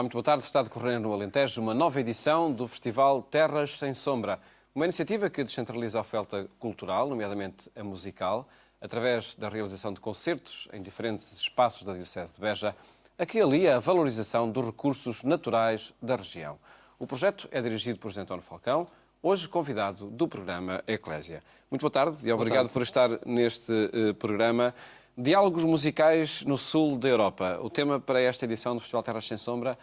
Olá, muito boa tarde. Está a decorrer no Alentejo uma nova edição do Festival Terras Sem Sombra. Uma iniciativa que descentraliza a oferta cultural, nomeadamente a musical, através da realização de concertos em diferentes espaços da Diocese de Beja, a que alia a valorização dos recursos naturais da região. O projeto é dirigido por José António Falcão, hoje convidado do programa Eclésia. Muito boa tarde e obrigado por estar neste programa. Diálogos musicais no sul da Europa. O tema para esta edição do Festival Terras Sem Sombra,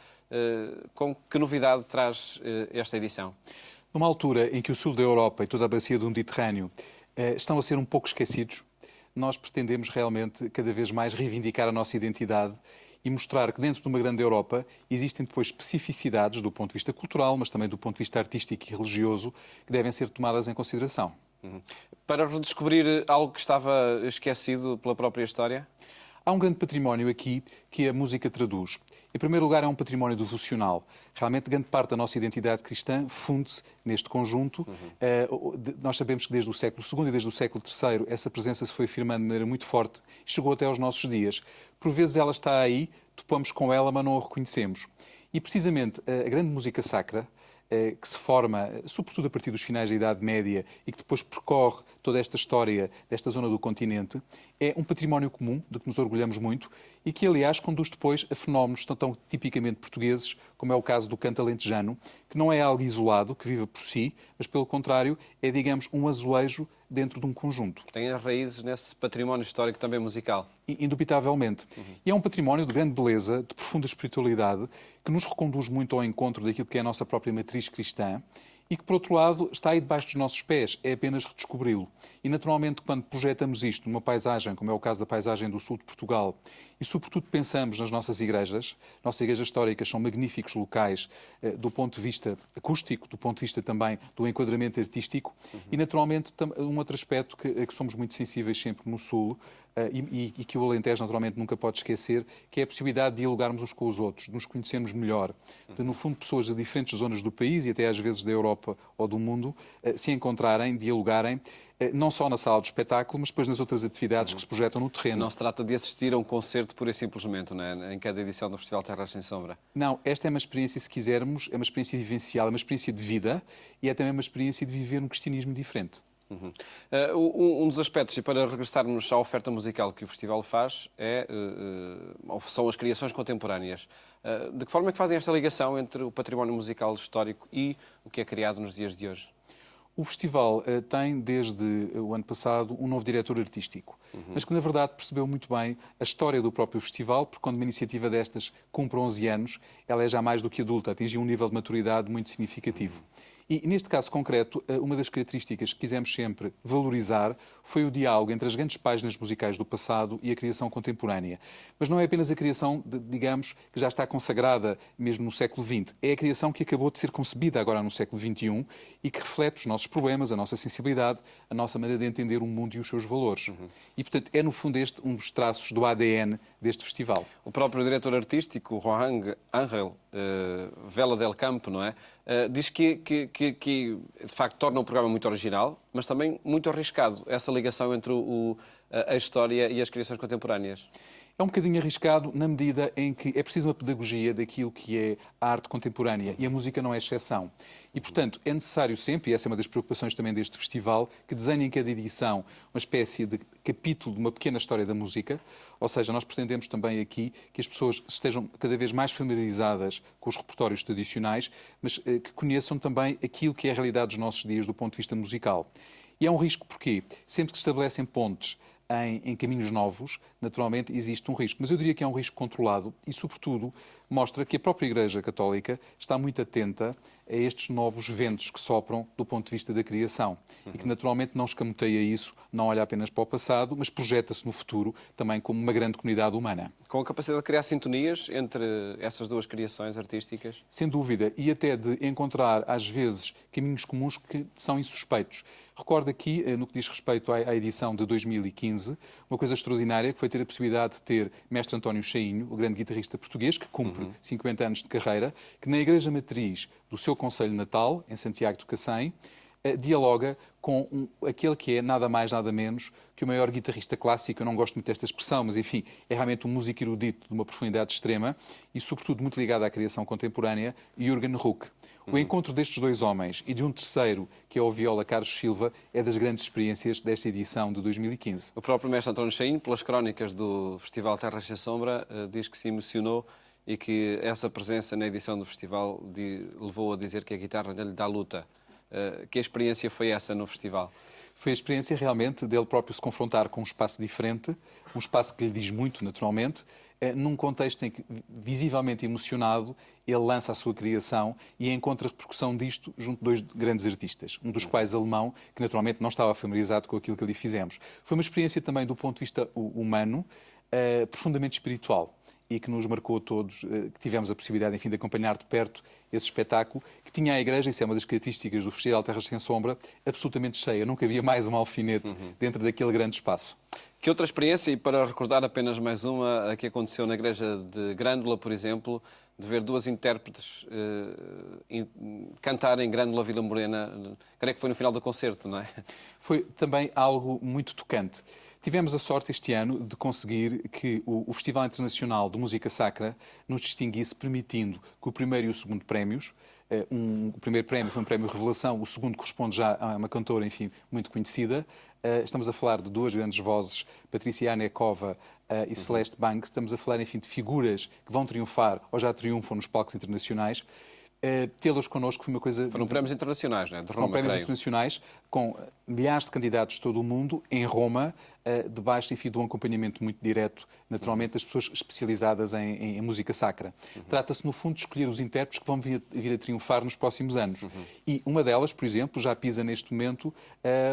com que novidade traz esta edição? Numa altura em que o sul da Europa e toda a bacia do Mediterrâneo estão a ser um pouco esquecidos, nós pretendemos realmente cada vez mais reivindicar a nossa identidade e mostrar que dentro de uma grande Europa existem depois especificidades do ponto de vista cultural, mas também do ponto de vista artístico e religioso, que devem ser tomadas em consideração. Para redescobrir algo que estava esquecido pela própria história? Há um grande património aqui que a música traduz. Em primeiro lugar, é um património devocional. Realmente, grande parte da nossa identidade cristã funde-se neste conjunto. Nós sabemos que desde o século II e desde o século III essa presença se foi firmando de maneira muito forte e chegou até aos nossos dias. Por vezes ela está aí, topamos com ela, mas não a reconhecemos. E precisamente a grande música sacra, que se forma, sobretudo a partir dos finais da Idade Média e que depois percorre toda esta história desta zona do continente, é um património comum, de que nos orgulhamos muito e que, aliás, conduz depois a fenómenos tão tipicamente portugueses, como é o caso do canto alentejano, que não é algo isolado, que vive por si, mas, pelo contrário, é, digamos, um azulejo dentro de um conjunto. Tem as raízes nesse património histórico também musical. Indubitavelmente. E é um património de grande beleza, de profunda espiritualidade, que nos reconduz muito ao encontro daquilo que é a nossa própria matriz cristã e que, por outro lado, está aí debaixo dos nossos pés. É apenas redescobri-lo. E, naturalmente, quando projetamos isto numa paisagem, como é o caso da paisagem do sul de Portugal, e, sobretudo, pensamos nas nossas igrejas históricas são magníficos locais do ponto de vista acústico, do ponto de vista também do enquadramento artístico, e, naturalmente, um outro aspecto que somos muito sensíveis sempre no sul, e que o Alentejo naturalmente nunca pode esquecer, que é a possibilidade de dialogarmos uns com os outros, de nos conhecermos melhor, de, no fundo, pessoas de diferentes zonas do país e até às vezes da Europa ou do mundo se encontrarem, dialogarem, não só na sala de espetáculo, mas depois nas outras atividades que se projetam no terreno. Não se trata de assistir a um concerto pura e simplesmente, não é? Em cada edição do Festival Terras Sem Sombra. Não, esta é uma experiência, se quisermos, é uma experiência vivencial, é uma experiência de vida e é também uma experiência de viver um cristianismo diferente. Um dos aspectos, e para regressarmos à oferta musical que o festival faz, são as criações contemporâneas. De que forma é que fazem esta ligação entre o património musical histórico e o que é criado nos dias de hoje? O festival tem, desde o ano passado, um novo diretor artístico, mas que, na verdade, percebeu muito bem a história do próprio festival, porque quando uma iniciativa destas cumpre 11 anos, ela é já mais do que adulta, atingiu um nível de maturidade muito significativo. E, neste caso concreto, uma das características que quisemos sempre valorizar foi o diálogo entre as grandes páginas musicais do passado e a criação contemporânea. Mas não é apenas a criação, digamos, que já está consagrada mesmo no século XX. É a criação que acabou de ser concebida agora no século XXI e que reflete os nossos problemas, a nossa sensibilidade, a nossa maneira de entender o mundo e os seus valores. E, portanto, é, no fundo, este um dos traços do ADN deste festival. O próprio diretor artístico, Joan Ángel Vela del Campo, não é? Diz que, de facto, torna o programa muito original, mas também muito arriscado, essa ligação entre a história e as criações contemporâneas. É um bocadinho arriscado na medida em que é preciso uma pedagogia daquilo que é a arte contemporânea e a música não é exceção. E, portanto, é necessário sempre, e essa é uma das preocupações também deste festival, que desenhe em cada edição uma espécie de capítulo de uma pequena história da música, ou seja, nós pretendemos também aqui que as pessoas estejam cada vez mais familiarizadas com os repertórios tradicionais, mas que conheçam também aquilo que é a realidade dos nossos dias do ponto de vista musical. E é um risco porque sempre que se estabelecem pontes em caminhos novos, naturalmente existe um risco. Mas eu diria que é um risco controlado e, sobretudo, mostra que a própria Igreja Católica está muito atenta a estes novos ventos que sopram do ponto de vista da criação e que, naturalmente, não escamoteia isso, não olha apenas para o passado, mas projeta-se no futuro também como uma grande comunidade humana. Com a capacidade de criar sintonias entre essas duas criações artísticas? Sem dúvida, e até de encontrar, às vezes, caminhos comuns que são insuspeitos. Recordo aqui, no que diz respeito à edição de 2015, uma coisa extraordinária que foi ter a possibilidade de ter Mestre António Chainho, o grande guitarrista português, que cumpre 50 anos de carreira, que na Igreja Matriz do seu Conselho Natal, em Santiago do Cacém, dialoga com aquele que é nada mais, nada menos que o maior guitarrista clássico. Eu não gosto muito desta expressão, mas enfim, é realmente um músico erudito de uma profundidade extrema e, sobretudo, muito ligado à criação contemporânea, Jürgen Ruck. O encontro destes dois homens e de um terceiro, que é o viola Carlos Silva, é das grandes experiências desta edição de 2015. O próprio mestre António Chaim, pelas crónicas do Festival Terras Sem Sombra, diz que se emocionou e que essa presença na edição do festival levou a dizer que a guitarra lhe dá luta. Que experiência foi essa no festival? Foi a experiência realmente dele próprio se confrontar com um espaço diferente, um espaço que lhe diz muito, naturalmente, num contexto em que, visivelmente emocionado, ele lança a sua criação e encontra repercussão disto junto de dois grandes artistas, um dos quais alemão, que naturalmente não estava familiarizado com aquilo que ali fizemos. Foi uma experiência também do ponto de vista humano, profundamente espiritual, e que nos marcou a todos, que tivemos a possibilidade, enfim, de acompanhar de perto esse espetáculo, que tinha a igreja, isso é uma das características do Festival Terras Sem Sombra, absolutamente cheia. Nunca havia mais um alfinete dentro daquele grande espaço. Que outra experiência, e para recordar apenas mais uma, a que aconteceu na igreja de Grândola, por exemplo, de ver duas intérpretes cantarem Grândola Vila Morena, creio que foi no final do concerto, não é? Foi também algo muito tocante. Tivemos a sorte este ano de conseguir que o Festival Internacional de Música Sacra nos distinguisse, permitindo que o primeiro e o segundo prémios, o primeiro prémio foi um prémio Revelação, o segundo corresponde já a uma cantora, enfim, muito conhecida. Estamos a falar de duas grandes vozes, Patrícia Anekova e Celeste Banks. Estamos a falar, enfim, de figuras que vão triunfar ou já triunfam nos palcos internacionais. Tê-los connosco foi uma coisa... Foram prémios internacionais, não é? De Roma, Foram prémios creio. internacionais com milhares de candidatos de todo o mundo, em Roma, debaixo, enfim, de um acompanhamento muito direto, naturalmente, das pessoas especializadas em música sacra. Trata-se, no fundo, de escolher os intérpretes que vão vir a triunfar nos próximos anos. E uma delas, por exemplo, já pisa neste momento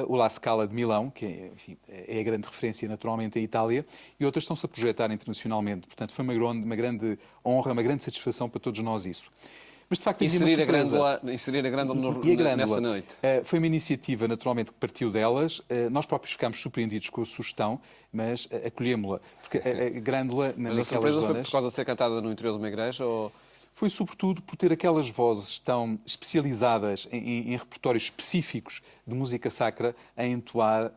o La Scala de Milão, que é, enfim, é a grande referência, naturalmente, em Itália, e outras estão-se a projetar internacionalmente. Portanto, foi uma grande honra, uma grande satisfação para todos nós isso. Mas, de facto, inserir a Grândola nessa noite. Foi uma iniciativa, naturalmente, que partiu delas. Nós próprios ficámos surpreendidos com a sugestão, mas acolhemos-la. Porque a Grândola, mas a surpresa foi por causa de ser cantada no interior de uma igreja? Ou... Foi, sobretudo, por ter aquelas vozes tão especializadas em repertórios específicos de música sacra a entoar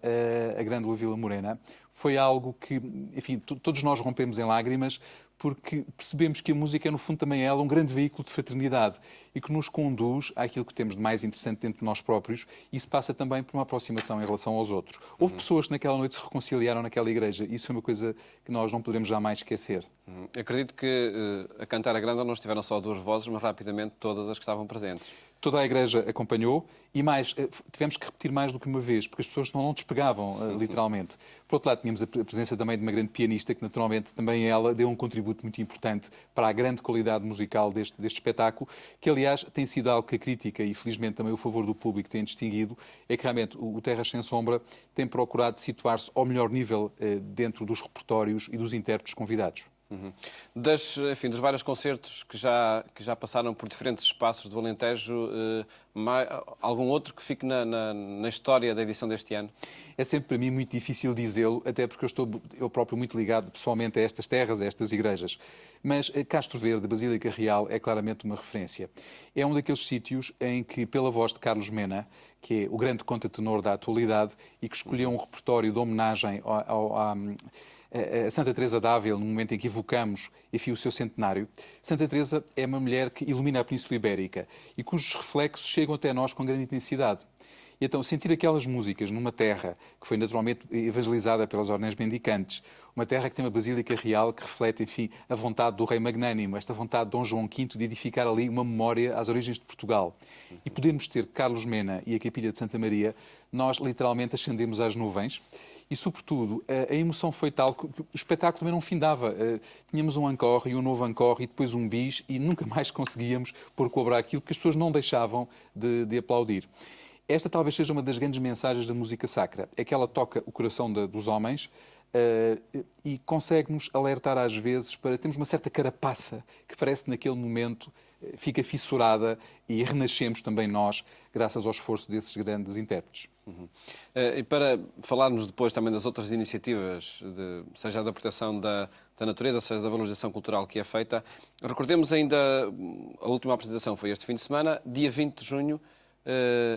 a Grândola Vila Morena. Foi algo que, enfim, todos nós rompemos em lágrimas, porque percebemos que a música é, no fundo, também ela um grande veículo de fraternidade e que nos conduz àquilo que temos de mais interessante dentro de nós próprios, e isso passa também por uma aproximação em relação aos outros. Houve pessoas que naquela noite se reconciliaram naquela igreja, e isso é uma coisa que nós não poderemos jamais esquecer. Acredito que a cantar a Grândola não estiveram só duas vozes, mas rapidamente todas as que estavam presentes. Toda a igreja acompanhou e mais, tivemos que repetir mais do que uma vez, porque as pessoas não despegavam, literalmente. Por outro lado, tínhamos a presença também de uma grande pianista, que naturalmente também ela deu um contributo muito importante para a grande qualidade musical deste espetáculo, que aliás tem sido algo que a crítica e felizmente também o favor do público tem distinguido, é que realmente o Terras Sem Sombra tem procurado situar-se ao melhor nível dentro dos repertórios e dos intérpretes convidados. Enfim, dos vários concertos que já passaram por diferentes espaços do Alentejo, algum outro que fique na história da edição deste ano? É sempre para mim muito difícil dizê-lo, até porque eu próprio muito ligado pessoalmente a estas terras, a estas igrejas. Mas Castro Verde, Basílica Real, é claramente uma referência. É um daqueles sítios em que, pela voz de Carlos Mena, que é o grande contratenor da atualidade e que escolheu um repertório de homenagem a Santa Teresa d'Ávila, no momento em que evocamos, enfim, o seu centenário. Santa Teresa é uma mulher que ilumina a Península Ibérica e cujos reflexos chegam até nós com grande intensidade. E então, sentir aquelas músicas numa terra que foi naturalmente evangelizada pelas ordens mendicantes, uma terra que tem uma Basílica Real que reflete, enfim, a vontade do rei magnânimo, esta vontade de Dom João V de edificar ali uma memória às origens de Portugal. E podermos ter Carlos Mena e a Capilha de Santa Maria, nós literalmente ascendemos às nuvens. E, sobretudo, a emoção foi tal que o espetáculo também não findava. Tínhamos um encore e um novo encore e depois um bis e nunca mais conseguíamos pôr cobrar aquilo que as pessoas não deixavam de aplaudir. Esta talvez seja uma das grandes mensagens da música sacra. É que ela toca o coração dos homens e consegue-nos alertar às vezes para termos uma certa carapaça que parece naquele momento fica fissurada e renascemos também nós, graças ao esforço desses grandes intérpretes. E para falarmos depois também das outras iniciativas, seja da proteção da natureza, seja da valorização cultural que é feita, recordemos ainda, a última apresentação foi este fim de semana, dia 20 de junho,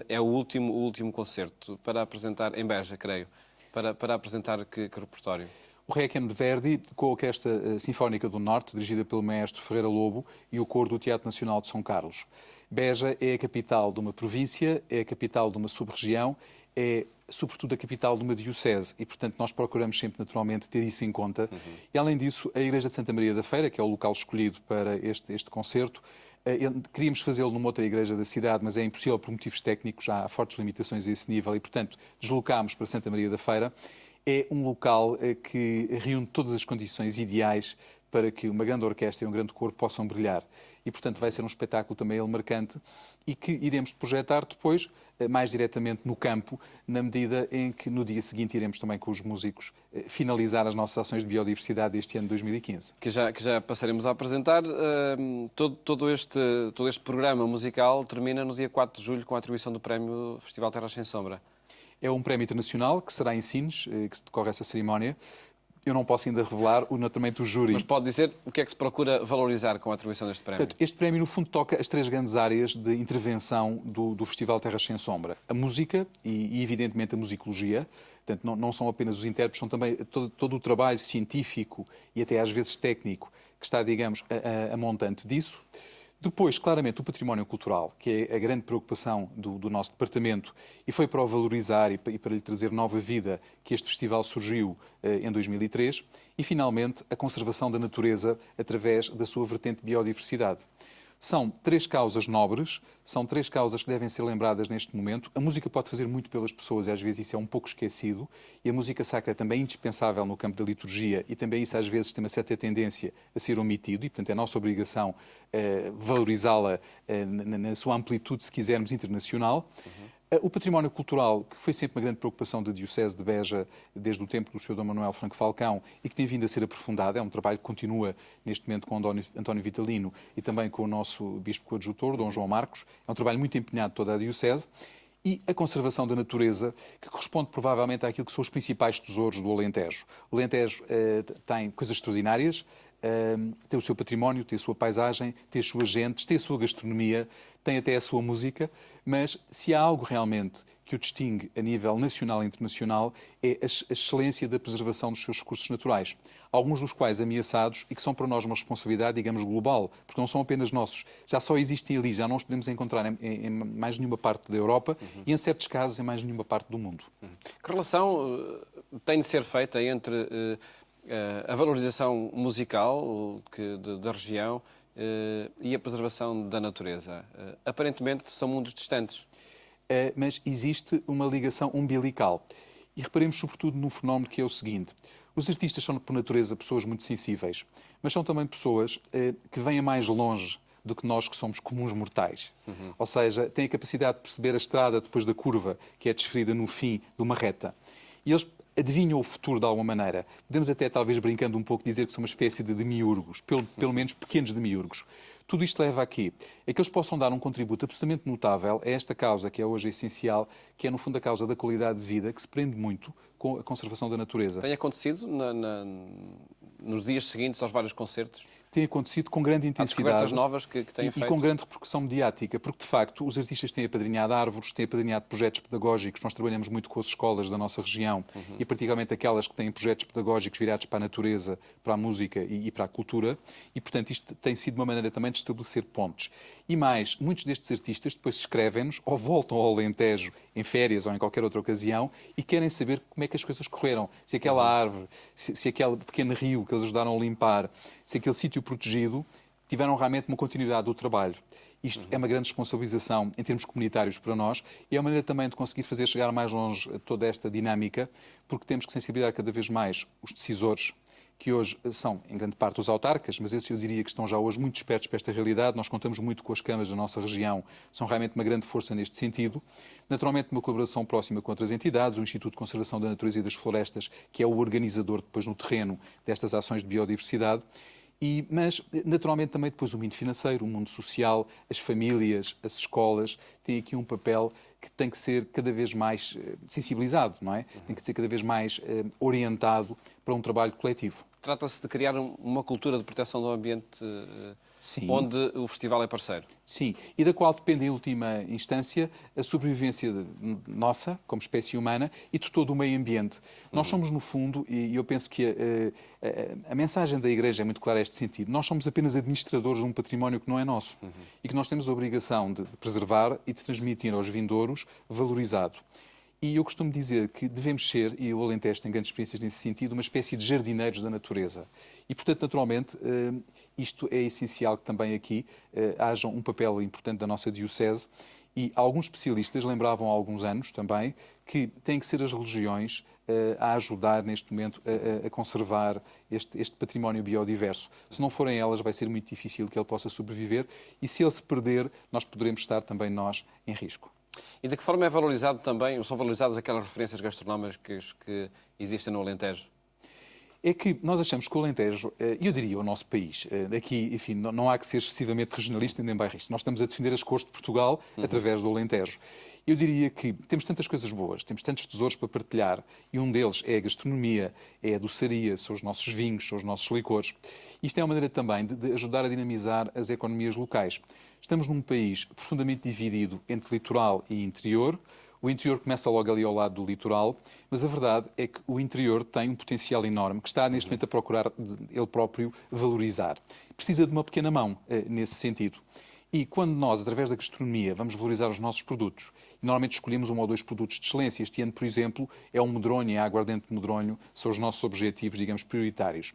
é o último concerto para apresentar, em Beja, creio, para apresentar que repertório? O Requiem de Verdi, com a Orquestra Sinfónica do Norte, dirigida pelo maestro Ferreira Lobo, e o coro do Teatro Nacional de São Carlos. Beja é a capital de uma província, é a capital de uma sub-região, é sobretudo a capital de uma diocese e, portanto, nós procuramos sempre, naturalmente, ter isso em conta. E, além disso, a Igreja de Santa Maria da Feira, que é o local escolhido para este concerto, queríamos fazê-lo numa outra igreja da cidade, mas é impossível por motivos técnicos, há fortes limitações a esse nível e, portanto, deslocámos para Santa Maria da Feira. É um local que reúne todas as condições ideais para que uma grande orquestra e um grande coro possam brilhar. E, portanto, vai ser um espetáculo também ele marcante e que iremos projetar depois, mais diretamente no campo, na medida em que no dia seguinte iremos também com os músicos finalizar as nossas ações de biodiversidade deste ano de 2015. Que já passaremos a apresentar. Todo este programa musical termina no dia 4 de julho com a atribuição do prémio Festival Terras Sem Sombra. É um prémio internacional que será em Sines, que se decorre essa cerimónia. Eu não posso ainda revelar o naturalmente o júri. Mas pode dizer o que é que se procura valorizar com a atribuição deste prémio? Portanto, este prémio, no fundo, toca as três grandes áreas de intervenção do Festival Terras Sem Sombra. A música e evidentemente, a musicologia. Portanto, não são apenas os intérpretes, são também todo o trabalho científico e até às vezes técnico que está, digamos, a montante disso. Depois, claramente, o património cultural, que é a grande preocupação do nosso departamento, e foi para o valorizar e para lhe trazer nova vida que este festival surgiu em 2003. E, finalmente, a conservação da natureza através da sua vertente biodiversidade. São três causas nobres, são três causas que devem ser lembradas neste momento. A música pode fazer muito pelas pessoas e às vezes isso é um pouco esquecido. E a música sacra é também indispensável no campo da liturgia e também isso às vezes tem uma certa tendência a ser omitido e, portanto, é nossa obrigação valorizá-la na sua amplitude, se quisermos, internacional. O património cultural, que foi sempre uma grande preocupação da Diocese de Beja desde o tempo do Sr. Dom Manuel Franco Falcão e que tem vindo a ser aprofundado, é um trabalho que continua neste momento com o António Vitalino e também com o nosso Bispo Coadjutor, Dom João Marcos, é um trabalho muito empenhado de toda a Diocese, e a conservação da natureza, que corresponde provavelmente àquilo que são os principais tesouros do Alentejo. O Alentejo tem coisas extraordinárias, tem o seu património, tem a sua paisagem, tem as suas gentes, tem a sua gastronomia, tem até a sua música, mas se há algo realmente que o distingue a nível nacional e internacional é a excelência da preservação dos seus recursos naturais, alguns dos quais ameaçados e que são para nós uma responsabilidade, digamos, global, porque não são apenas nossos, já só existem ali, já não os podemos encontrar em mais nenhuma parte da Europa e, em certos casos, em mais nenhuma parte do mundo. Que relação tem de ser feita entre a valorização musical da região e a preservação da natureza? Aparentemente são mundos distantes. Mas existe uma ligação umbilical. E reparemos sobretudo num fenómeno que é o seguinte. Os artistas são, por natureza, pessoas muito sensíveis, mas são também pessoas que vêm mais longe do que nós que somos comuns mortais. Ou seja, têm a capacidade de perceber a estrada depois da curva, que é desferida no fim de uma reta. E eles adivinham o futuro de alguma maneira. Podemos até, talvez brincando um pouco, dizer que são uma espécie de demiurgos, pelo menos pequenos demiurgos. Tudo isto leva aqui a que eles possam dar um contributo absolutamente notável a esta causa, que é hoje essencial, que é, no fundo, a causa da qualidade de vida, que se prende muito com a conservação da natureza. Tem acontecido nos dias seguintes aos vários concertos? Tem acontecido com grande intensidade. Há descobertas novas que têm feito. E com grande repercussão mediática, porque, de facto, os artistas têm apadrinhado árvores, têm apadrinhado projetos pedagógicos. Nós trabalhamos muito com as escolas da nossa região e, particularmente, aquelas que têm projetos pedagógicos virados para a natureza, para a música e para a cultura. E, portanto, isto tem sido uma maneira também de estabelecer pontes. E mais, muitos destes artistas depois escrevem-nos ou voltam ao Alentejo em férias ou em qualquer outra ocasião e querem saber como é que as coisas correram. Se aquela árvore, se aquele pequeno rio que eles ajudaram a limpar, se aquele sítio protegido, tiveram realmente uma continuidade do trabalho. Isto é uma grande responsabilização em termos comunitários para nós e é uma maneira também de conseguir fazer chegar mais longe toda esta dinâmica, porque temos que sensibilizar cada vez mais os decisores, que hoje são, em grande parte, os autarcas, mas esses eu diria que estão já hoje muito despertos para esta realidade. Nós contamos muito com as câmaras da nossa região, são realmente uma grande força neste sentido. Naturalmente, uma colaboração próxima com outras entidades, o Instituto de Conservação da Natureza e das Florestas, que é o organizador depois no terreno destas ações de biodiversidade. Mas, naturalmente, também depois o mundo financeiro, o mundo social, as famílias, as escolas, têm aqui um papel que tem que ser cada vez mais sensibilizado, não é? Tem que ser cada vez mais orientado para um trabalho coletivo. trata-se de criar uma cultura de proteção do ambiente Sim. onde o festival é parceiro. Sim, e da qual depende, em última instância, a sobrevivência nossa, como espécie humana, e de todo o meio ambiente. Nós somos, no fundo, e eu penso que a mensagem da Igreja é muito clara neste sentido, nós somos apenas administradores de um património que não é nosso e que nós temos a obrigação de preservar e de transmitir aos vindouros valorizado. E eu costumo dizer que devemos ser, e o Alentejo tem grandes experiências nesse sentido, uma espécie de jardineiros da natureza. E, portanto, naturalmente, isto é essencial que também aqui haja um papel importante da nossa Diocese. E alguns especialistas lembravam há alguns anos também que têm que ser as religiões a ajudar neste momento a conservar este património biodiverso. Se não forem elas, vai ser muito difícil que ele possa sobreviver e se ele se perder, nós poderemos estar também nós em risco. E de que forma é valorizado também, ou são valorizadas aquelas referências gastronómicas que existem no Alentejo? É que nós achamos que o Alentejo, eu diria o nosso país, aqui, enfim, não há que ser excessivamente regionalista nem bairrista. Nós estamos a defender as cores de Portugal através do Alentejo. Eu diria que temos tantas coisas boas, temos tantos tesouros para partilhar, e um deles é a gastronomia, é a doçaria, são os nossos vinhos, são os nossos licores. Isto é uma maneira também de ajudar a dinamizar as economias locais. Estamos num país profundamente dividido entre litoral e interior. O interior começa logo ali ao lado do litoral, mas a verdade é que o interior tem um potencial enorme que está neste momento a procurar ele próprio valorizar. Precisa de uma pequena mão nesse sentido. E quando nós, através da gastronomia, vamos valorizar os nossos produtos, e normalmente escolhemos um ou dois produtos de excelência, este ano, por exemplo, é o medronho e a aguardente de medronho, são os nossos objetivos, digamos, prioritários.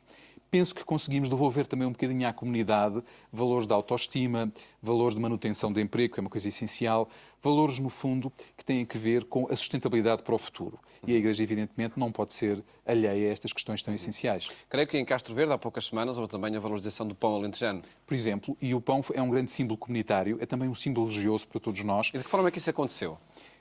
Penso que conseguimos devolver também um bocadinho à comunidade valores de autoestima, valores de manutenção de emprego, que é uma coisa essencial, valores, no fundo, que têm a ver com a sustentabilidade para o futuro. E a Igreja, evidentemente, não pode ser alheia a estas questões tão essenciais. Creio que em Castro Verde, há poucas semanas, houve também a valorização do pão alentejano. Por exemplo, e o pão é um grande símbolo comunitário, é também um símbolo religioso para todos nós. E de que forma é que isso aconteceu?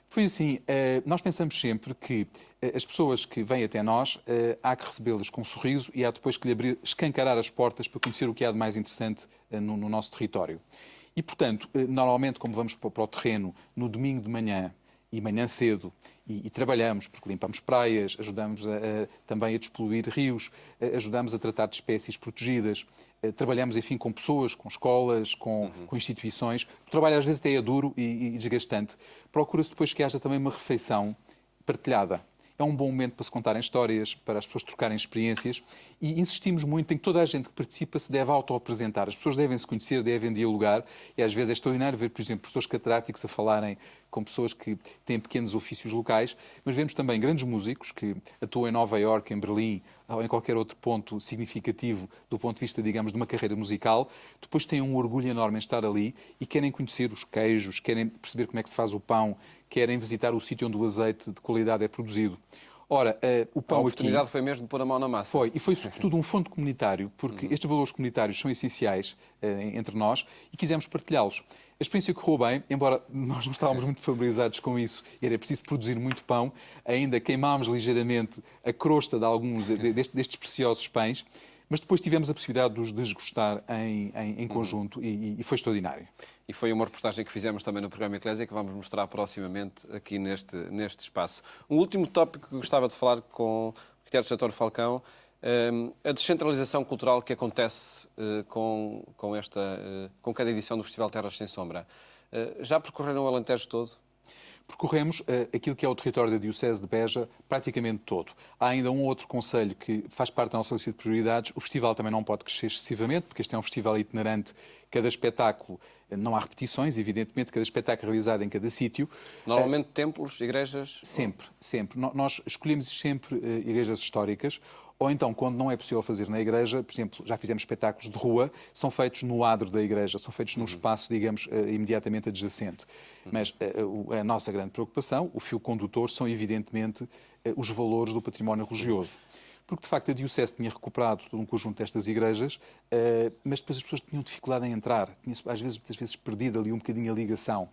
Foi assim, nós pensamos sempre que as pessoas que vêm até nós, há que recebê-las com um sorriso e há depois que lhe abrir, escancarar as portas para conhecer o que há de mais interessante no nosso território. E, portanto, normalmente, como vamos para o terreno no domingo de manhã e manhã cedo, e trabalhamos, porque limpamos praias, ajudamos também a despoluir rios, ajudamos a tratar de espécies protegidas, trabalhamos, enfim, com pessoas, com escolas, com instituições. O trabalho às vezes até é duro e desgastante. Procura-se depois que haja também uma refeição partilhada. É um bom momento para se contarem histórias, para as pessoas trocarem experiências e insistimos muito em que toda a gente que participa se deve auto-apresentar. As pessoas devem se conhecer, devem dialogar e às vezes é extraordinário ver, por exemplo, professores catedráticos a falarem com pessoas que têm pequenos ofícios locais, mas vemos também grandes músicos que atuam em Nova Iorque, em Berlim ou em qualquer outro ponto significativo do ponto de vista, digamos, de uma carreira musical. Depois têm um orgulho enorme em estar ali e querem conhecer os queijos, querem perceber como é que se faz o pão, querem visitar o sítio onde o azeite de qualidade é produzido. Ora, o pão a oportunidade aqui foi mesmo de pôr a mão na massa. foi, e foi sobretudo um fundo comunitário, porque estes valores comunitários são essenciais entre nós e quisemos partilhá-los. A experiência correu bem, embora nós não estávamos muito familiarizados com isso, era preciso produzir muito pão, ainda queimámos ligeiramente a crosta de alguns destes preciosos pães, mas depois tivemos a possibilidade de os desgostar em conjunto e foi extraordinário. E foi uma reportagem que fizemos também no programa Eclésia que vamos mostrar proximamente aqui neste espaço. Um último tópico que gostava de falar com o arquiteto António Falcão, a descentralização cultural que acontece com cada edição do Festival Terras Sem Sombra. Já percorreram o Alentejo todo? Percorremos aquilo que é o território da Diocese de Beja praticamente todo. Há ainda um outro concelho que faz parte da nossa lista de prioridades. O festival também não pode crescer excessivamente, porque este é um festival itinerante. Cada espetáculo, não há repetições, evidentemente, cada espetáculo é realizado em cada sítio. Normalmente templos, igrejas? Sempre, sempre. Nós escolhemos sempre igrejas históricas, ou então, quando não é possível fazer na igreja, por exemplo, já fizemos espetáculos de rua, são feitos no adro da igreja, são feitos num espaço, digamos, imediatamente adjacente. Mas a nossa grande preocupação, o fio condutor, são evidentemente os valores do património religioso. Porque, de facto, a Diocese tinha recuperado todo um conjunto destas igrejas, mas depois as pessoas tinham dificuldade em entrar, tinham muitas vezes perdido ali um bocadinho a ligação.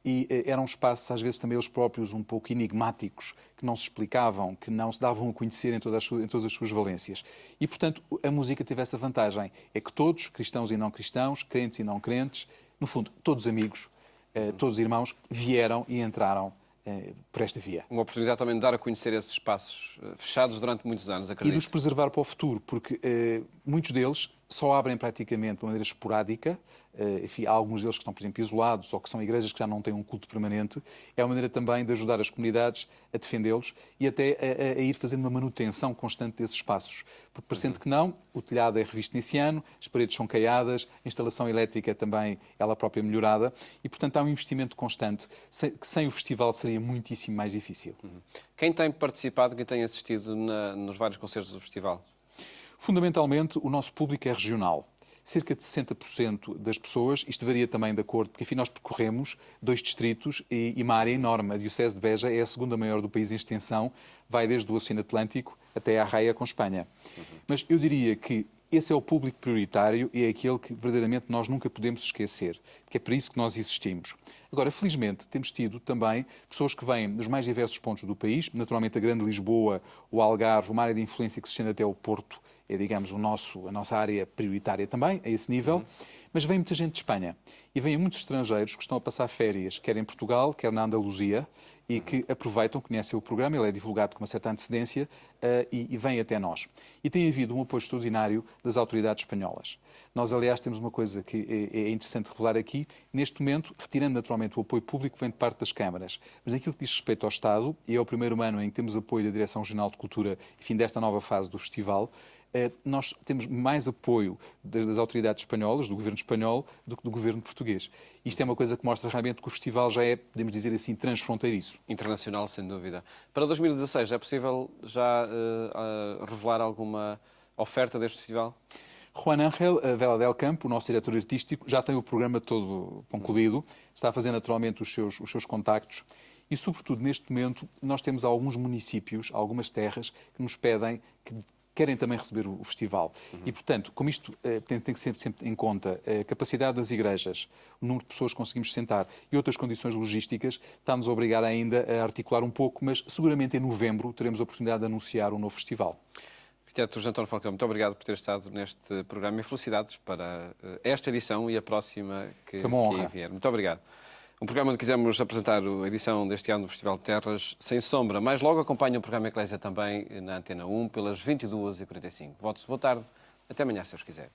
E eram espaços, às vezes, também eles próprios um pouco enigmáticos, que não se explicavam, que não se davam a conhecer em todas as suas valências. E, portanto, a música teve essa vantagem. É que todos, cristãos e não cristãos, crentes e não crentes, no fundo, todos amigos, todos irmãos, vieram e entraram por esta via. Uma oportunidade também de dar a conhecer esses espaços fechados durante muitos anos, E acredito. de os preservar para o futuro, porque muitos deles só abrem praticamente de uma maneira esporádica. Enfim, há alguns deles que estão, por exemplo, isolados ou que são igrejas que já não têm um culto permanente. É uma maneira também de ajudar as comunidades a defendê-los e até a ir fazendo uma manutenção constante desses espaços. Porque, parecendo que não, o telhado é revisto nesse ano, as paredes são caiadas, a instalação elétrica é também ela própria melhorada e, portanto, há um investimento constante que sem o festival seria muitíssimo mais difícil. Quem tem participado, quem tem assistido nos vários concertos do festival? Fundamentalmente, o nosso público é regional. Cerca de 60% das pessoas, isto varia também de acordo, porque enfim nós percorremos 2 distritos e uma área enorme. A Diocese de Beja é a segunda maior do país em extensão, vai desde o Oceano Atlântico até à raia com Espanha. Mas eu diria que esse é o público prioritário e é aquele que verdadeiramente nós nunca podemos esquecer, porque é para isso que nós existimos. Agora, felizmente, temos tido também pessoas que vêm dos mais diversos pontos do país, naturalmente a Grande Lisboa, o Algarve, uma área de influência que se estende até ao Porto, é, digamos, a nossa área prioritária também, a esse nível, mas vem muita gente de Espanha e vêm muitos estrangeiros que estão a passar férias, quer em Portugal, quer na Andaluzia, e que aproveitam, conhecem o programa, ele é divulgado com uma certa antecedência e vêm até nós. E tem havido um apoio extraordinário das autoridades espanholas. Nós, aliás, temos uma coisa que é interessante revelar aqui. Neste momento, retirando naturalmente o apoio público, vem de parte das câmaras. Mas naquilo que diz respeito ao Estado, e é o primeiro ano em que temos apoio da Direção Regional de Cultura, enfim, desta nova fase do festival, nós temos mais apoio das autoridades espanholas, do governo espanhol, do que do governo português. Isto é uma coisa que mostra realmente que o festival já é, podemos dizer assim, transfronteiriço. Internacional, sem dúvida. Para 2016, é possível já revelar alguma oferta deste festival? Juan Ángel Vela del Campo, o nosso diretor artístico, já tem o programa todo concluído, está a fazer naturalmente os seus contactos e, sobretudo, neste momento, nós temos alguns municípios, algumas terras que nos pedem que querem também receber o festival. E, portanto, como isto tem que ser sempre em conta a capacidade das igrejas, o número de pessoas que conseguimos sentar e outras condições logísticas, estamos a obrigar ainda a articular um pouco, mas seguramente em novembro teremos a oportunidade de anunciar um novo festival. Arquiteto José António Falcão, muito obrigado por ter estado neste programa e felicidades para esta edição e a próxima que vier. Muito obrigado. Um programa onde quisemos apresentar a edição deste ano do Festival de Terras Sem Sombra. Mais logo acompanhe o programa Eclésia também na Antena 1 pelas 22h45. Votos, boa tarde. Até amanhã, se Deus quiser.